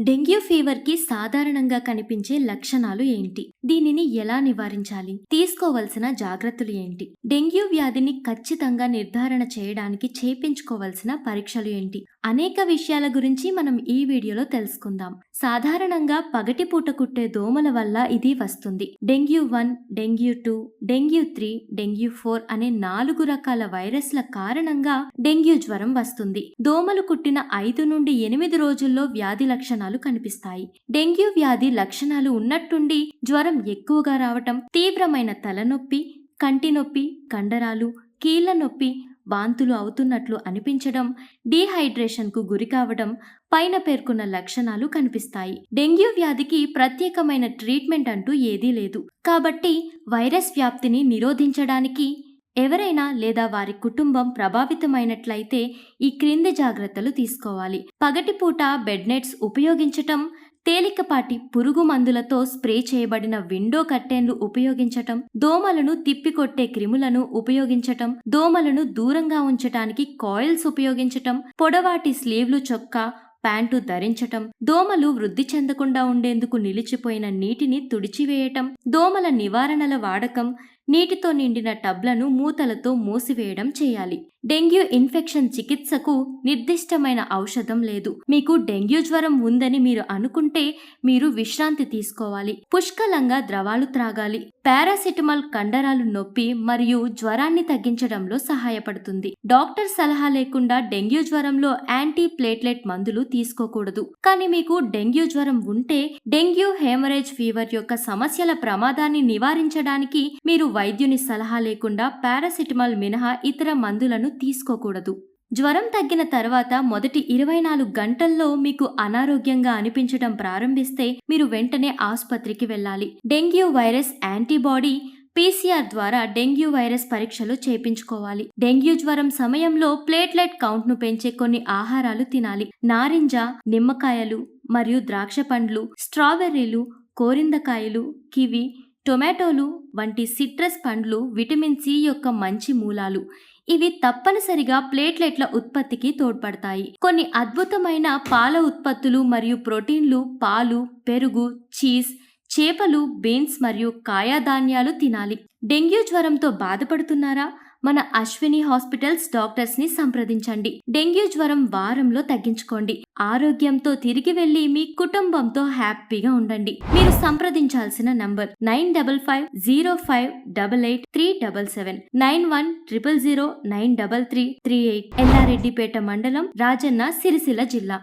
Dengue fever కి సాధారణంగా కనిపించే లక్షణాలు ఏంటి? దీనిని ఎలా నివారించాలి? తీసుకోవలసిన జాగ్రత్తలు ఏంటి? డెంగ్యూ వ్యాధిని ఖచ్చితంగా నిర్ధారణ చేయడానికి చేపించుకోవలసిన పరీక్షలు ఏంటి? అనేక విషయాల గురించి మనం ఈ వీడియోలో తెలుసుకుందాం. సాధారణంగా పగటిపూట కుట్టే దోమల వల్ల ఇది వస్తుంది. డెంగ్యూ 1, డెంగ్యూ 2, డెంగ్యూ 3, డెంగ్యూ 4 అనే 4 రకాల వైరస్ల కారణంగా డెంగ్యూ జ్వరం వస్తుంది. దోమలు కుట్టిన 5 నుండి 8 రోజుల్లో వ్యాధి లక్షణాలు కనిపిస్తాయి. డెంగ్యూ వ్యాధి లక్షణాలు ఉన్నట్టుండి జ్వరం ఎక్కువగా రావటం, తీవ్రమైన తలనొప్పి, కంటి నొప్పి, కండరాలు, కీళ్ల నొప్పి, వాంతులు అవుతున్నట్లు అనిపించడం, డీహైడ్రేషన్కు గురి కావడం పైన పేర్కొన్న లక్షణాలు కనిపిస్తాయి. డెంగ్యూ వ్యాధికి ప్రత్యేకమైన ట్రీట్మెంట్ అంటూ ఏదీ లేదు. కాబట్టి వైరస్ వ్యాప్తిని నిరోధించడానికి ఎవరైనా లేదా వారి కుటుంబం ప్రభావితమైనట్లయితే ఈ క్రింది జాగ్రత్తలు తీసుకోవాలి. పగటిపూట బెడ్ నెట్స్ ఉపయోగించటం, తేలికపాటి పురుగు మందులతో స్ప్రే చేయబడిన విండో కర్టెన్లు ఉపయోగించటం, దోమలను తిప్పికొట్టే క్రిములను ఉపయోగించటం, దోమలను దూరంగా ఉంచటానికి కాయిల్స్ ఉపయోగించటం, పొడవాటి స్లీవ్లు చొక్కా, ప్యాంటు ధరించటం, దోమలు వృద్ధి చెందకుండా ఉండేందుకు నిలిచిపోయిన నీటిని తుడిచివేయటం, దోమల నివారణల వాడకం, నీటితో నిండిన టబ్లను మూతలతో మూసివేయడం చేయాలి. డెంగ్యూ ఇన్ఫెక్షన్ చికిత్సకు నిర్దిష్టమైన ఔషధం లేదు. మీకు డెంగ్యూ జ్వరం ఉందని మీరు అనుకుంటే మీరు విశ్రాంతి తీసుకోవాలి. పుష్కలంగా ద్రవాలు త్రాగాలి. పారాసిటమాల్ కండరాలు నొప్పి మరియు జ్వరాన్ని తగ్గించడంలో సహాయపడుతుంది. డాక్టర్ సలహా లేకుండా డెంగ్యూ జ్వరంలో యాంటీ ప్లేట్లెట్ మందులు తీసుకోకూడదు. కానీ మీకు డెంగ్యూ జ్వరం ఉంటే డెంగ్యూ హెమరేజ్ ఫీవర్ యొక్క సమస్యల ప్రమాదాన్ని నివారించడానికి మీరు వైద్యుని సలహా లేకుండా పారాసిటమాల్ మినహా ఇతర మందులను తీసుకోకూడదు. జ్వరం తగ్గిన తర్వాత మొదటి 24 గంటల్లో మీకు అనారోగ్యంగా అనిపించడం ప్రారంభిస్తే మీరు వెంటనే ఆసుపత్రికి వెళ్ళాలి. డెంగ్యూ వైరస్ యాంటీబాడీ PCR ద్వారా డెంగ్యూ వైరస్ పరీక్షలు చేయించుకోవాలి. డెంగ్యూ జ్వరం సమయంలో ప్లేట్లెట్ కౌంట్ను పెంచే కొన్ని ఆహారాలు తినాలి. నారింజ, నిమ్మకాయలు మరియు ద్రాక్ష పండ్లు, స్ట్రాబెర్రీలు, కోరిందకాయలు, కివి, టొమాటోలు వంటి సిట్రస్ పండ్లు విటమిన్ సి యొక్క మంచి మూలాలు. ఇవి తప్పనిసరిగా ప్లేట్లెట్ల ఉత్పత్తికి తోడ్పడతాయి. కొన్ని అద్భుతమైన పాల ఉత్పత్తులు మరియు ప్రోటీన్లు, పాలు, పెరుగు, చీజ్, చేపలు, బీన్స్ మరియు కాయధాన్యాలు తినాలి. డెంగ్యూ జ్వరంతో బాధపడుతున్నారా? మన అశ్విని హాస్పిటల్స్ డాక్టర్స్ ని సంప్రదించండి. డెంగ్యూ జ్వరం వారంలో తగ్గించుకోండి. ఆరోగ్యంతో తిరిగి వెళ్లి మీ కుటుంబంతో హ్యాపీగా ఉండండి. మీరు సంప్రదించాల్సిన నంబర్ 9505888377 9100093338. ఎల్లారెడ్డిపేట మండలం, రాజన్న సిరిసిల్ల జిల్లా.